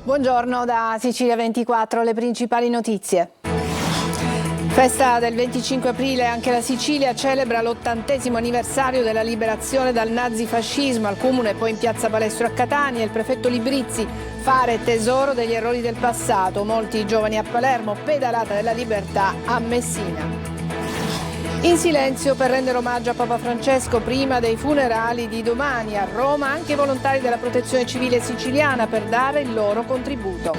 Buongiorno da Sicilia 24, le principali notizie. Festa del 25 aprile, anche la Sicilia celebra l'80° anniversario della liberazione dal nazifascismo. Al Comune, poi in piazza Palestro a Catania, il prefetto Librizzi: fare tesoro degli errori del passato. Molti giovani a Palermo, pedalata della libertà a Messina. In silenzio per rendere omaggio a Papa Francesco prima dei funerali di domani. A Roma anche i volontari della Protezione Civile siciliana per dare il loro contributo.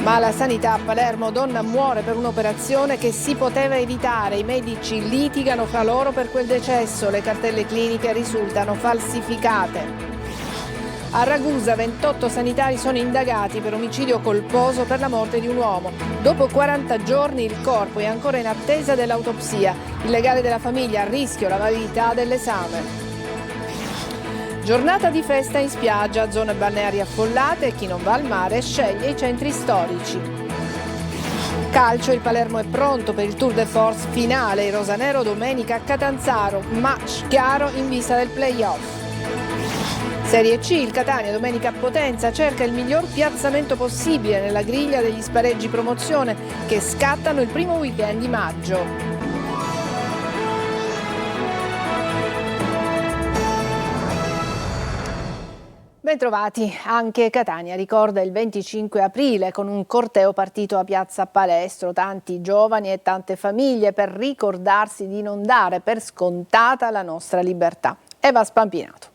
Ma la sanità a Palermo: donna muore per un'operazione che si poteva evitare. I medici litigano fra loro per quel decesso. Le cartelle cliniche risultano falsificate. A Ragusa 28 sanitari sono indagati per omicidio colposo per la morte di un uomo. Dopo 40 giorni il corpo è ancora in attesa dell'autopsia. Il legale della famiglia: a rischio la validità dell'esame. Giornata di festa in spiaggia, zone balneari affollate e chi non va al mare sceglie i centri storici. Calcio: il Palermo è pronto per il Tour de Force finale. Il rosanero domenica a Catanzaro, match chiaro in vista del play-off. Serie C: il Catania domenica a Potenza cerca il miglior piazzamento possibile nella griglia degli spareggi promozione che scattano il primo weekend di maggio. Bentrovati. Anche Catania ricorda il 25 aprile con un corteo partito a piazza Palestro. Tanti giovani e tante famiglie per ricordarsi di non dare per scontata la nostra libertà. Eva Spampinato.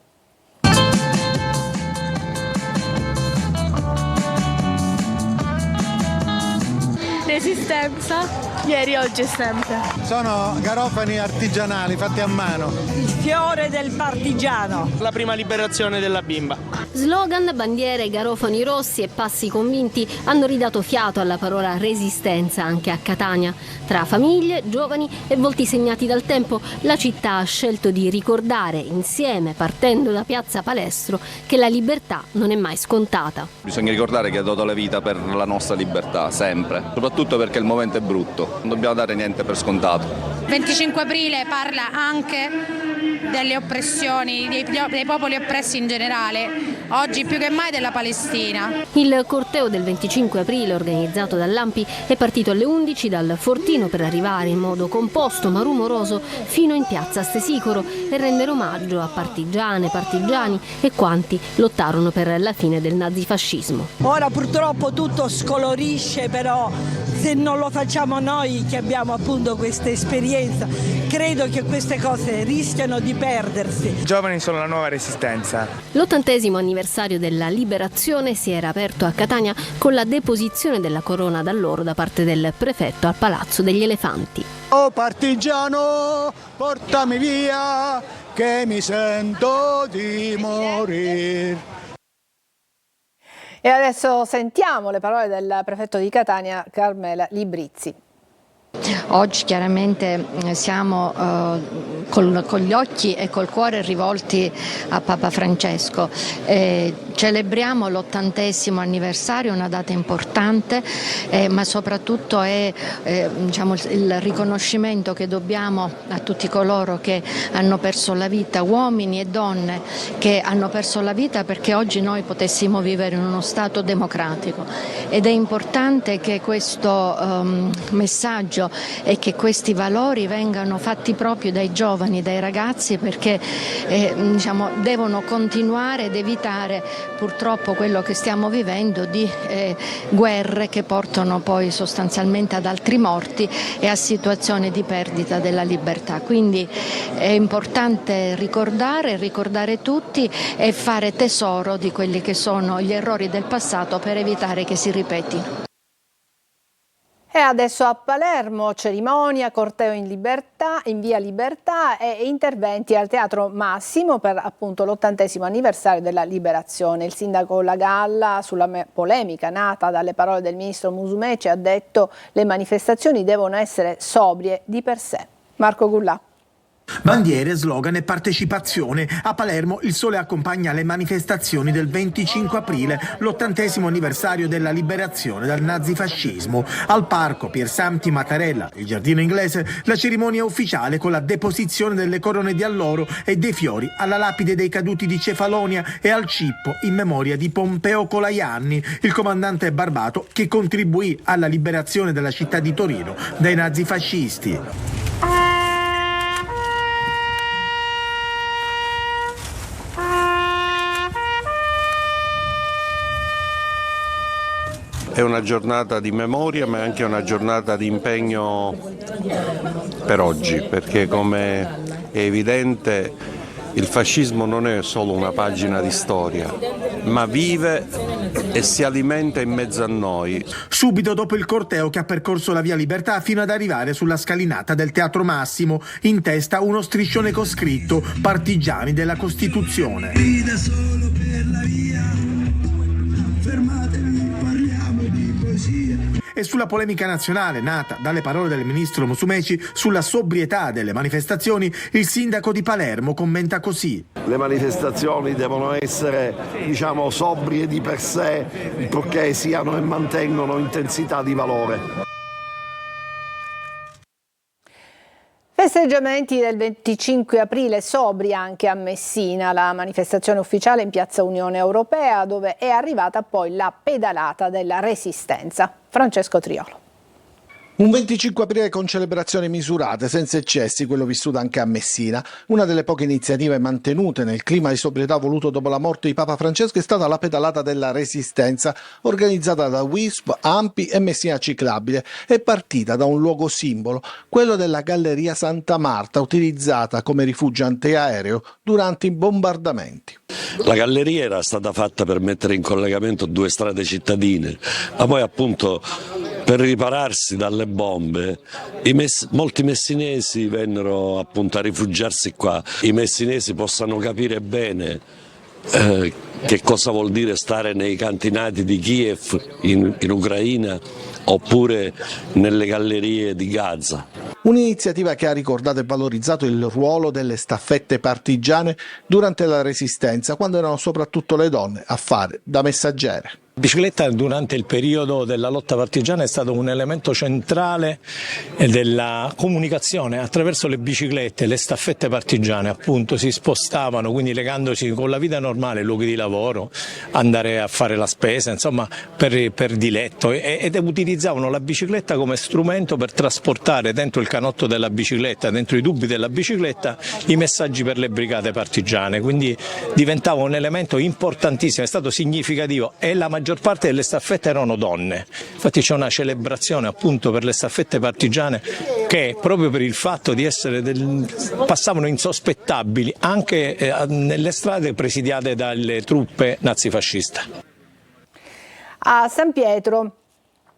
Resistenza, ieri, oggi e sempre. Sono garofani artigianali fatti a mano. Il fiore del partigiano. La prima liberazione della bimba. Slogan, bandiere, garofani rossi e passi convinti hanno ridato fiato alla parola resistenza anche a Catania. Tra famiglie, giovani e volti segnati dal tempo, la città ha scelto di ricordare insieme, partendo da piazza Palestro, che la libertà non è mai scontata. Bisogna ricordare che ha dato la vita per la nostra libertà, sempre. Soprattutto perché il momento è brutto, non dobbiamo dare niente per scontato. 25 aprile parla anche delle oppressioni, dei popoli oppressi in generale, oggi più che mai della Palestina. Il corteo del 25 aprile, organizzato dall'ANPI, è partito alle 11 dal Fortino per arrivare in modo composto ma rumoroso fino in piazza Stesicoro e rendere omaggio a partigiane, partigiani e quanti lottarono per la fine del nazifascismo. Ora purtroppo tutto scolorisce, però se non lo facciamo noi che abbiamo appunto questa esperienza, credo che queste cose rischiano di perdersi. I giovani sono la nuova resistenza. L'80° anniversario della liberazione si era aperto a Catania con la deposizione della corona d'alloro da parte del prefetto al Palazzo degli Elefanti. Oh partigiano, portami via, che mi sento di morire. E adesso sentiamo le parole del prefetto di Catania, Carmela Librizzi. Oggi chiaramente siamo con gli occhi e col cuore rivolti a Papa Francesco. Celebriamo l'80° anniversario, una data importante, ma soprattutto è il riconoscimento che dobbiamo a tutti coloro che hanno perso la vita, uomini e donne che hanno perso la vita perché oggi noi potessimo vivere in uno Stato democratico. Ed è importante che questo messaggio e che questi valori vengano fatti proprio dai giovani, dai ragazzi, perché devono continuare ed evitare purtroppo quello che stiamo vivendo di guerre che portano poi sostanzialmente ad altri morti e a situazioni di perdita della libertà. Quindi è importante ricordare tutti e fare tesoro di quelli che sono gli errori del passato per evitare che si ripetino. E adesso a Palermo, cerimonia, corteo in via Libertà e interventi al Teatro Massimo per appunto l'80° anniversario della liberazione. Il sindaco Lagalla, sulla polemica nata dalle parole del ministro Musumeci, ha detto: le manifestazioni devono essere sobrie di per sé. Marco Gullà. Bandiere, slogan e partecipazione. A Palermo il Sole accompagna le manifestazioni del 25 aprile, l'80° anniversario della liberazione dal nazifascismo. Al parco Piersanti Mattarella, il giardino inglese, la cerimonia ufficiale con la deposizione delle corone di alloro e dei fiori alla lapide dei caduti di Cefalonia e al cippo in memoria di Pompeo Colaianni, il comandante barbato che contribuì alla liberazione della città di Torino dai nazifascisti. È una giornata di memoria, ma è anche una giornata di impegno per oggi, perché come è evidente il fascismo non è solo una pagina di storia, ma vive e si alimenta in mezzo a noi. Subito dopo il corteo che ha percorso la Via Libertà fino ad arrivare sulla scalinata del Teatro Massimo, in testa uno striscione con scritto "Partigiani della Costituzione". Grida solo per la via, fermatevi, parliamo di poesia. E sulla polemica nazionale nata dalle parole del ministro Musumeci sulla sobrietà delle manifestazioni, il sindaco di Palermo commenta così: le manifestazioni devono essere, sobrie di per sé, purché siano e mantengono intensità di valore. Festeggiamenti del 25 aprile, sobri anche a Messina, la manifestazione ufficiale in Piazza Unione Europea, dove è arrivata poi la pedalata della Resistenza. Francesco Triolo. Un 25 aprile con celebrazioni misurate, senza eccessi, quello vissuto anche a Messina. Una delle poche iniziative mantenute nel clima di sobrietà voluto dopo la morte di Papa Francesco è stata la pedalata della Resistenza, organizzata da WISP, AMPI e Messina Ciclabile. È partita da un luogo simbolo, quello della Galleria Santa Marta, utilizzata come rifugio antiaereo durante i bombardamenti. La galleria era stata fatta per mettere in collegamento due strade cittadine, ma poi appunto per ripararsi dalle bombe molti messinesi vennero appunto a rifugiarsi qua. I messinesi possano capire bene che cosa vuol dire stare nei cantinati di Kiev in Ucraina oppure nelle gallerie di Gaza. Un'iniziativa che ha ricordato e valorizzato il ruolo delle staffette partigiane durante la Resistenza, quando erano soprattutto le donne a fare da messaggere. La bicicletta durante il periodo della lotta partigiana è stato un elemento centrale della comunicazione. Attraverso le biciclette, le staffette partigiane appunto si spostavano, quindi legandosi con la vita normale, luoghi di lavoro, andare a fare la spesa, insomma per diletto, ed utilizzavano la bicicletta come strumento per trasportare dentro il canotto della bicicletta, dentro i tubi della bicicletta, i messaggi per le brigate partigiane, quindi diventava un elemento importantissimo, è stato significativo, e la maggior parte delle staffette erano donne. Infatti c'è una celebrazione appunto per le staffette partigiane che, proprio per il fatto di essere passavano insospettabili anche nelle strade presidiate dalle truppe nazifasciste. A San Pietro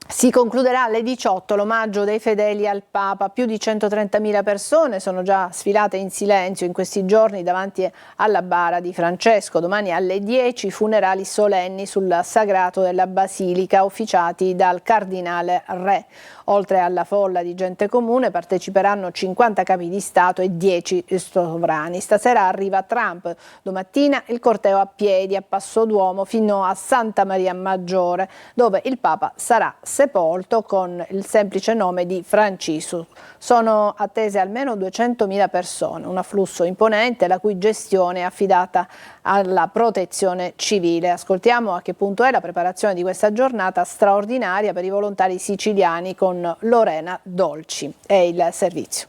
si concluderà alle 18 l'omaggio dei fedeli al Papa. Più di 130.000 persone sono già sfilate in silenzio in questi giorni davanti alla bara di Francesco. Domani alle 10 funerali solenni sul sagrato della Basilica, officiati dal Cardinale Re. Oltre alla folla di gente comune parteciperanno 50 capi di Stato e 10 sovrani. Stasera arriva Trump, domattina il corteo a piedi a Passo d'Uomo fino a Santa Maria Maggiore, dove il Papa sarà sepolto con il semplice nome di Francisco. Sono attese almeno 200.000 persone, un afflusso imponente la cui gestione è affidata alla Protezione Civile. Ascoltiamo a che punto è la preparazione di questa giornata straordinaria per i volontari siciliani con Lorena Dolci. È il servizio.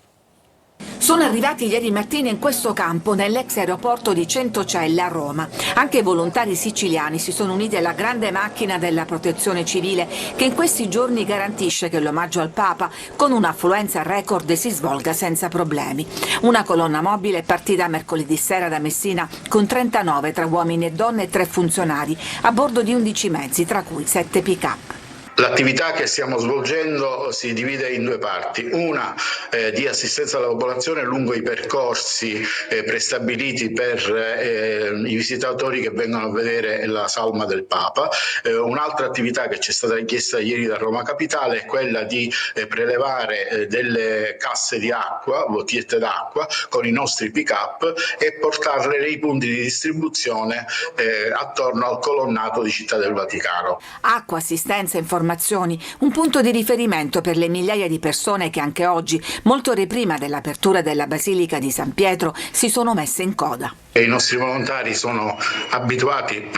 Sono arrivati ieri mattina in questo campo nell'ex aeroporto di Centocelle a Roma. Anche i volontari siciliani si sono uniti alla grande macchina della Protezione Civile che in questi giorni garantisce che l'omaggio al Papa con un'affluenza record si svolga senza problemi. Una colonna mobile è partita mercoledì sera da Messina con 39 tra uomini e donne e 3 funzionari a bordo di 11 mezzi, tra cui 7 pick-up. L'attività che stiamo svolgendo si divide in due parti, una di assistenza alla popolazione lungo i percorsi prestabiliti per i visitatori che vengono a vedere la salma del Papa. Un'altra attività che ci è stata richiesta ieri da Roma Capitale è quella di prelevare delle casse di acqua, bottigliette d'acqua, con i nostri pick-up e portarle nei punti di distribuzione attorno al colonnato di Città del Vaticano. Acqua, assistenza, informazioni, un punto di riferimento per le migliaia di persone che anche oggi, molto ore prima dell'apertura della Basilica di San Pietro, si sono messe in coda. I nostri volontari sono abituati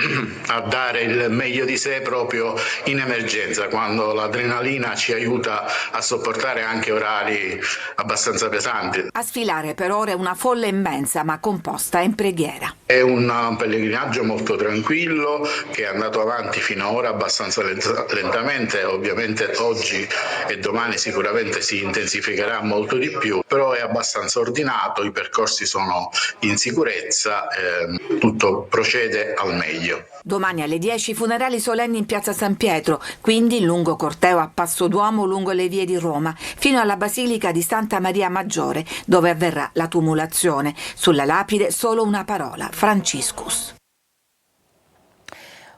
a dare il meglio di sé proprio in emergenza, quando l'adrenalina ci aiuta a sopportare anche orari abbastanza pesanti. A sfilare per ore una folla immensa ma composta in preghiera. È un pellegrinaggio molto tranquillo che è andato avanti fino ad ora abbastanza lentamente, ovviamente oggi e domani sicuramente si intensificherà molto di più, però è abbastanza ordinato, i percorsi sono in sicurezza, tutto procede al meglio. Domani alle 10 funerali solenni in piazza San Pietro, quindi il lungo corteo a passo d'uomo lungo le vie di Roma, fino alla Basilica di Santa Maria Maggiore, dove avverrà la tumulazione. Sulla lapide solo una parola: Franciscus.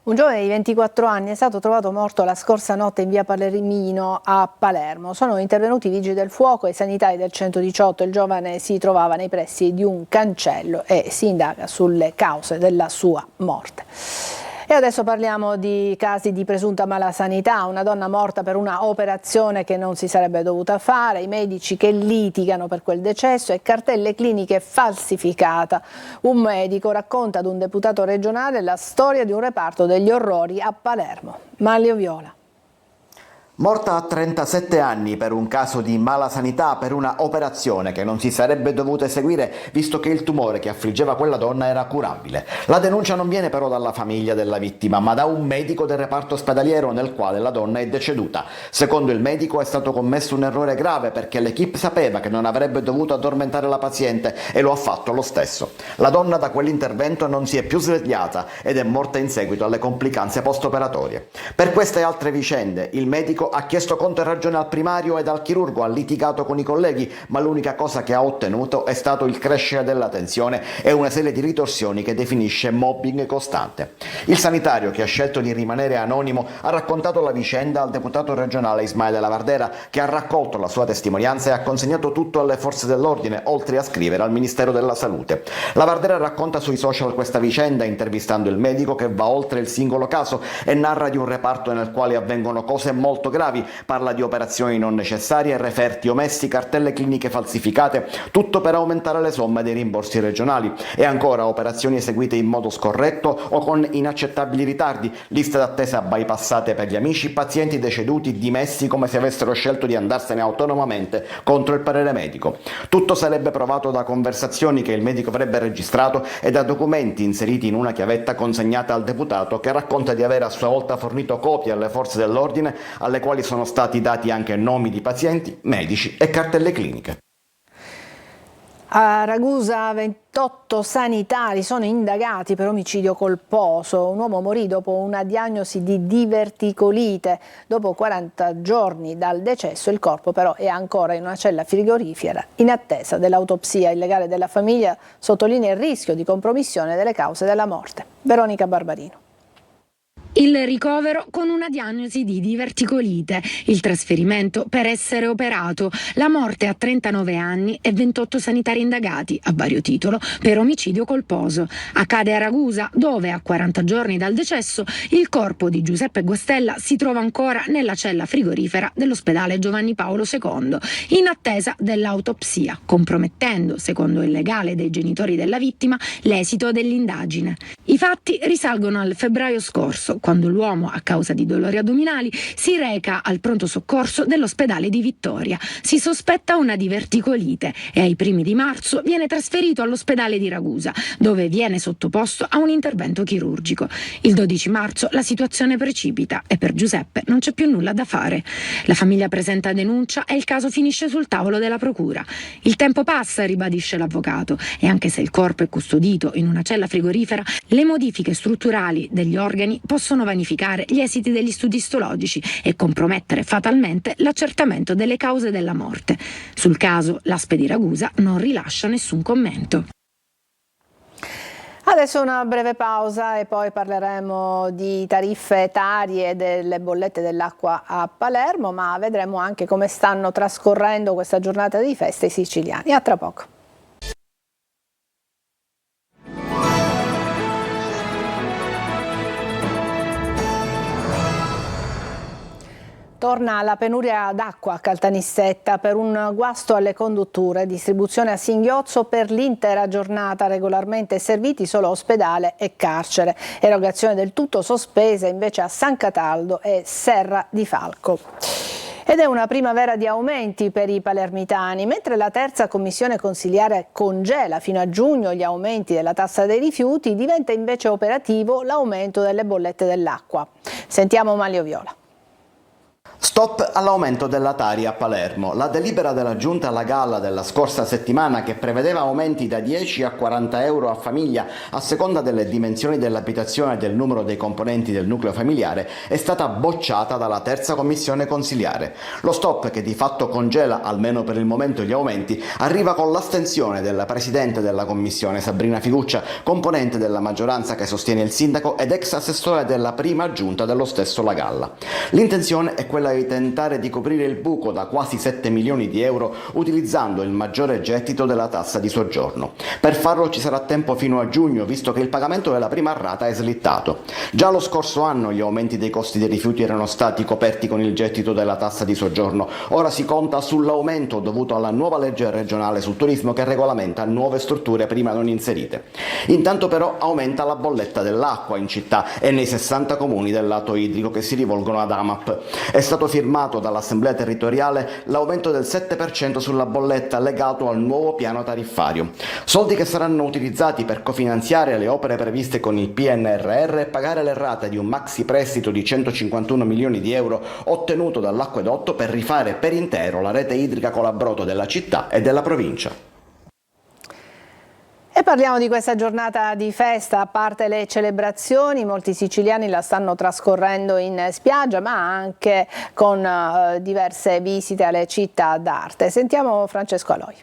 Un giovane di 24 anni è stato trovato morto la scorsa notte in via Palermino a Palermo. Sono intervenuti i vigili del fuoco e i sanitari del 118. Il giovane si trovava nei pressi di un cancello e si indaga sulle cause della sua morte. E adesso parliamo di casi di presunta malasanità, una donna morta per una operazione che non si sarebbe dovuta fare, i medici che litigano per quel decesso e cartelle cliniche falsificata. Un medico racconta ad un deputato regionale la storia di un reparto degli orrori a Palermo. Manlio Viola. Morta a 37 anni per un caso di malasanità per una operazione che non si sarebbe dovuta eseguire visto che il tumore che affliggeva quella donna era curabile. La denuncia non viene però dalla famiglia della vittima ma da un medico del reparto ospedaliero nel quale la donna è deceduta. Secondo il medico è stato commesso un errore grave perché l'equipe sapeva che non avrebbe dovuto addormentare la paziente e lo ha fatto lo stesso. La donna da quell'intervento non si è più svegliata ed è morta in seguito alle complicanze post-operatorie. Per queste e altre vicende il medico ha chiesto conto e ragione al primario ed al chirurgo, ha litigato con i colleghi, ma l'unica cosa che ha ottenuto è stato il crescere della tensione e una serie di ritorsioni che definisce mobbing costante. Il sanitario, che ha scelto di rimanere anonimo, ha raccontato la vicenda al deputato regionale Ismaele Lavardera, che ha raccolto la sua testimonianza e ha consegnato tutto alle forze dell'ordine, oltre a scrivere al Ministero della Salute. Lavardera racconta sui social questa vicenda, intervistando il medico che va oltre il singolo caso e narra di un reparto nel quale avvengono cose molto gravi, parla di operazioni non necessarie, referti omessi, cartelle cliniche falsificate, tutto per aumentare le somme dei rimborsi regionali e ancora operazioni eseguite in modo scorretto o con inaccettabili ritardi, liste d'attesa bypassate per gli amici, pazienti deceduti dimessi come se avessero scelto di andarsene autonomamente contro il parere medico. Tutto sarebbe provato da conversazioni che il medico avrebbe registrato e da documenti inseriti in una chiavetta consegnata al deputato, che racconta di aver a sua volta fornito copie alle forze dell'ordine, alle quali sono stati dati anche nomi di pazienti, medici e cartelle cliniche. A Ragusa 28 sanitari sono indagati per omicidio colposo. Un uomo morì dopo una diagnosi di diverticolite. Dopo 40 giorni dal decesso il corpo però è ancora in una cella frigorifera in attesa dell'autopsia. Il legale della famiglia sottolinea il rischio di compromissione delle cause della morte. Veronica Barbarino. Il ricovero con una diagnosi di diverticolite, il trasferimento per essere operato, la morte a 39 anni e 28 sanitari indagati a vario titolo per omicidio colposo. Accade a Ragusa, dove a 40 giorni dal decesso il corpo di Giuseppe Guastella si trova ancora nella cella frigorifera dell'ospedale Giovanni Paolo II, in attesa dell'autopsia, compromettendo, secondo il legale dei genitori della vittima, l'esito dell'indagine. I fatti risalgono al febbraio scorso, quando l'uomo, a causa di dolori addominali, si reca al pronto soccorso dell'ospedale di Vittoria. Si sospetta una diverticolite e ai primi di marzo viene trasferito all'ospedale di Ragusa, dove viene sottoposto a un intervento chirurgico. Il 12 marzo la situazione precipita e per Giuseppe non c'è più nulla da fare. La famiglia presenta denuncia e il caso finisce sul tavolo della procura. Il tempo passa, ribadisce l'avvocato, e anche se il corpo è custodito in una cella frigorifera, le modifiche strutturali degli organi possono possono vanificare gli esiti degli studi istologici e compromettere fatalmente l'accertamento delle cause della morte. Sul caso, l'ASP di Ragusa non rilascia nessun commento. Adesso una breve pausa e poi parleremo di tariffe etarie delle bollette dell'acqua a Palermo, ma vedremo anche come stanno trascorrendo questa giornata di festa i siciliani. A tra poco. Torna la penuria d'acqua a Caltanissetta per un guasto alle condutture, distribuzione a singhiozzo per l'intera giornata, regolarmente serviti solo ospedale e carcere. Erogazione del tutto sospesa invece a San Cataldo e Serra di Falco. Ed è una primavera di aumenti per i palermitani, mentre la terza commissione consiliare congela fino a giugno gli aumenti della tassa dei rifiuti, diventa invece operativo l'aumento delle bollette dell'acqua. Sentiamo Manlio Viola. Stop all'aumento della Tari a Palermo. La delibera della Giunta alla Galla della scorsa settimana, che prevedeva aumenti da 10 a 40 euro a famiglia a seconda delle dimensioni dell'abitazione e del numero dei componenti del nucleo familiare, è stata bocciata dalla terza commissione consiliare. Lo stop, che di fatto congela almeno per il momento gli aumenti, arriva con l'astensione della presidente della commissione Sabrina Figuccia, componente della maggioranza che sostiene il sindaco ed ex assessore della prima giunta dello stesso La Galla. L'intenzione è quella di tentare di coprire il buco da quasi 7 milioni di euro utilizzando il maggiore gettito della tassa di soggiorno. Per farlo ci sarà tempo fino a giugno, visto che il pagamento della prima rata è slittato. Già lo scorso anno gli aumenti dei costi dei rifiuti erano stati coperti con il gettito della tassa di soggiorno. Ora si conta sull'aumento dovuto alla nuova legge regionale sul turismo che regolamenta nuove strutture prima non inserite. Intanto però aumenta la bolletta dell'acqua in città e nei 60 comuni del lato idrico che si rivolgono ad AMAP. È stato firmato dall'Assemblea territoriale l'aumento del 7% sulla bolletta legato al nuovo piano tariffario. Soldi che saranno utilizzati per cofinanziare le opere previste con il PNRR e pagare le rate di un maxi prestito di 151 milioni di euro ottenuto dall'acquedotto per rifare per intero la rete idrica Colabrodo della città e della provincia. E parliamo di questa giornata di festa. A parte le celebrazioni, molti siciliani la stanno trascorrendo in spiaggia, ma anche con diverse visite alle città d'arte. Sentiamo Francesco Aloi.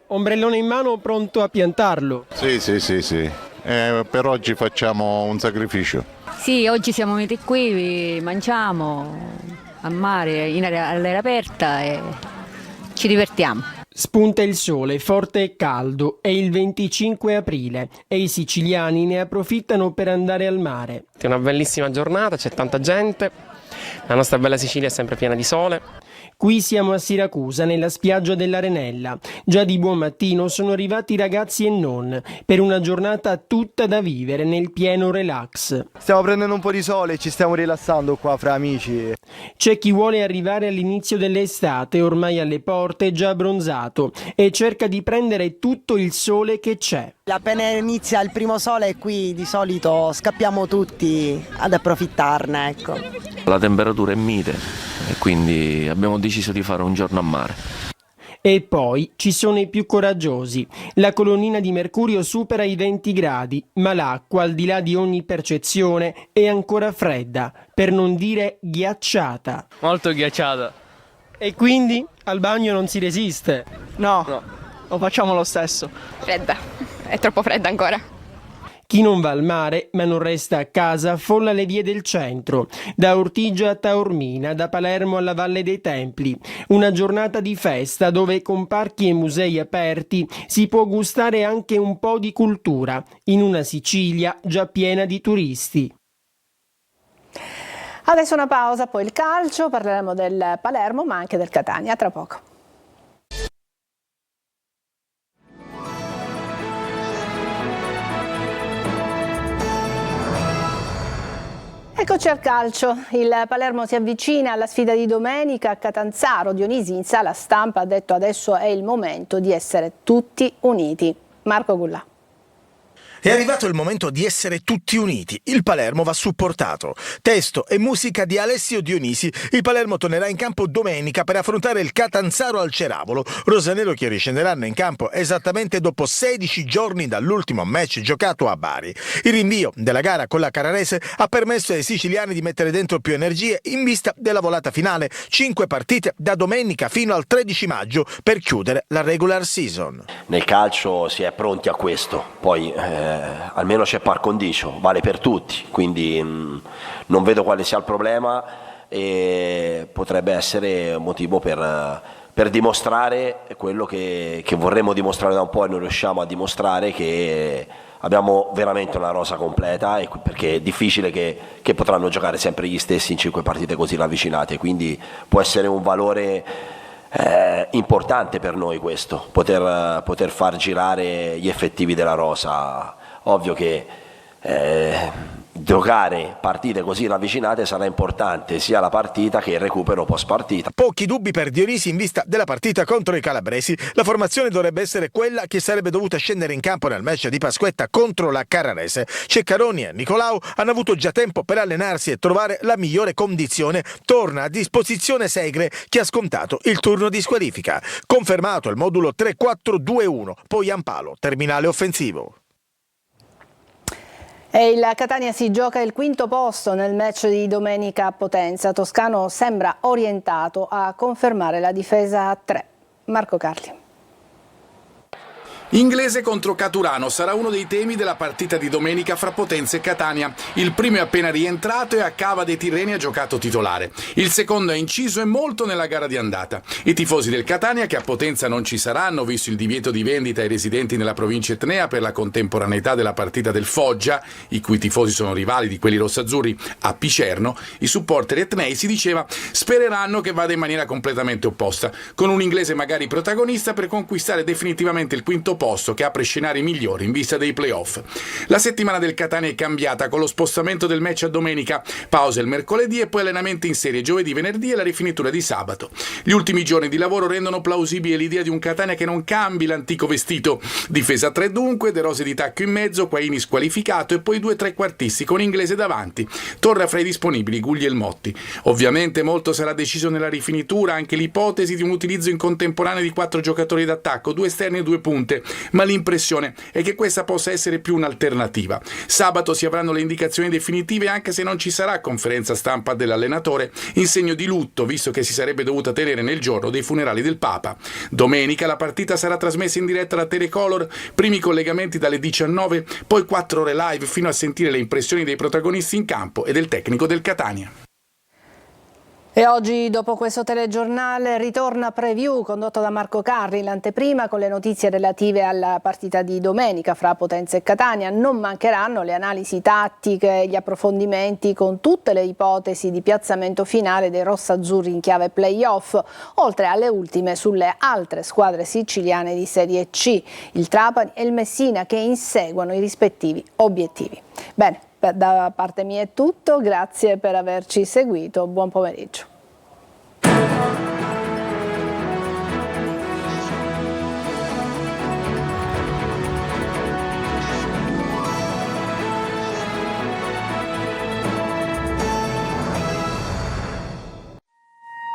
Ombrellone in mano, pronto a piantarlo. Sì. Per oggi facciamo un sacrificio. Sì, oggi siamo venuti qui, mangiamo a mare, all'aria aperta e ci divertiamo. Spunta il sole, forte e caldo, è il 25 aprile e i siciliani ne approfittano per andare al mare. È una bellissima giornata, c'è tanta gente, la nostra bella Sicilia è sempre piena di sole. Qui siamo a Siracusa, nella spiaggia dell'Arenella. Già di buon mattino sono arrivati ragazzi e non, per una giornata tutta da vivere nel pieno relax. Stiamo prendendo un po' di sole e ci stiamo rilassando qua fra amici. C'è chi vuole arrivare all'inizio dell'estate, ormai alle porte, già abbronzato, e cerca di prendere tutto il sole che c'è. Appena inizia il primo sole qui di solito scappiamo tutti ad approfittarne, ecco. La temperatura è mite e quindi abbiamo deciso di fare un giorno a mare. E poi ci sono i più coraggiosi. La colonnina di mercurio supera i 20 gradi, ma l'acqua, al di là di ogni percezione, è ancora fredda, per non dire ghiacciata. Molto ghiacciata. E quindi al bagno non si resiste? No. Lo facciamo lo stesso. Fredda, è troppo fredda ancora. Chi non va al mare ma non resta a casa affolla le vie del centro, da Ortigia a Taormina, da Palermo alla Valle dei Templi. Una giornata di festa dove con parchi e musei aperti si può gustare anche un po' di cultura, in una Sicilia già piena di turisti. Adesso una pausa, poi il calcio, parleremo del Palermo ma anche del Catania, tra poco. Eccoci al calcio, il Palermo si avvicina alla sfida di domenica a Catanzaro. Dionisi in sala stampa ha detto adesso è il momento di essere tutti uniti. Marco Gullà. È arrivato il momento di essere tutti uniti. Il Palermo va supportato. Testo e musica di Alessio Dionisi. Il Palermo tornerà in campo domenica per affrontare il Catanzaro al Ceravolo. Rosanero che riscenderanno in campo esattamente dopo 16 giorni dall'ultimo match giocato a Bari. Il rinvio della gara con la Carrarese ha permesso ai siciliani di mettere dentro più energie in vista della volata finale. 5 partite da domenica fino al 13 maggio per chiudere la regular season. Nel calcio si è pronti a questo, poi almeno c'è par condicio, vale per tutti, quindi non vedo quale sia il problema e potrebbe essere motivo per dimostrare quello che vorremmo dimostrare da un po' e non riusciamo a dimostrare, che abbiamo veramente una rosa completa, perché è difficile che potranno giocare sempre gli stessi in 5 partite così ravvicinate, quindi può essere un valore importante per noi questo, poter far girare gli effettivi della rosa. Ovvio che giocare partite così ravvicinate sarà importante sia la partita che il recupero post partita. Pochi dubbi per Dionisi in vista della partita contro i calabresi. La formazione dovrebbe essere quella che sarebbe dovuta scendere in campo nel match di Pasquetta contro la Carrarese. Ceccaroni e Nicolau hanno avuto già tempo per allenarsi e trovare la migliore condizione. Torna a disposizione Segre, che ha scontato il turno di squalifica. Confermato il modulo 3-4-2-1, poi Ampalo, terminale offensivo. E il Catania si gioca il quinto posto nel match di domenica a Potenza. Toscano sembra orientato a confermare la difesa a 3. Marco Carli. Inglese contro Caturano sarà uno dei temi della partita di domenica fra Potenza e Catania. Il primo è appena rientrato e a Cava dei Tirreni ha giocato titolare. Il secondo è inciso e molto nella gara di andata. I tifosi del Catania, che a Potenza non ci saranno visto il divieto di vendita ai residenti nella provincia etnea per la contemporaneità della partita del Foggia, i cui tifosi sono rivali di quelli rossazzurri, a Picerno, i supporter etnei, si diceva, spereranno che vada in maniera completamente opposta, con un inglese magari protagonista per conquistare definitivamente il quinto posto, che apre scenari migliori in vista dei playoff. La settimana del Catania è cambiata con lo spostamento del match a domenica, pausa il mercoledì e poi allenamenti in serie giovedì, venerdì e la rifinitura di sabato. Gli ultimi giorni di lavoro rendono plausibile l'idea di un Catania che non cambi l'antico vestito. Difesa a 3 dunque, De Rose di tacco in mezzo, Quaini squalificato e poi 2 trequartisti con Inglese davanti. Torna fra i disponibili Guglielmotti. Ovviamente molto sarà deciso nella rifinitura, anche l'ipotesi di un utilizzo in contemporanea di 4 giocatori d'attacco, 2 esterni e 2 punte, ma l'impressione è che questa possa essere più un'alternativa. Sabato si avranno le indicazioni definitive, anche se non ci sarà conferenza stampa dell'allenatore in segno di lutto, visto che si sarebbe dovuta tenere nel giorno dei funerali del Papa. Domenica la partita sarà trasmessa in diretta da Telecolor, primi collegamenti dalle 19, poi 4 ore live fino a sentire le impressioni dei protagonisti in campo e del tecnico del Catania. E oggi, dopo questo telegiornale, ritorna Preview condotto da Marco Carri, l'anteprima con le notizie relative alla partita di domenica fra Potenza e Catania. Non mancheranno le analisi tattiche e gli approfondimenti con tutte le ipotesi di piazzamento finale dei rossazzurri in chiave playoff, oltre alle ultime sulle altre squadre siciliane di Serie C, il Trapani e il Messina, che inseguono i rispettivi obiettivi. Bene. Da parte mia è tutto, grazie per averci seguito, buon pomeriggio.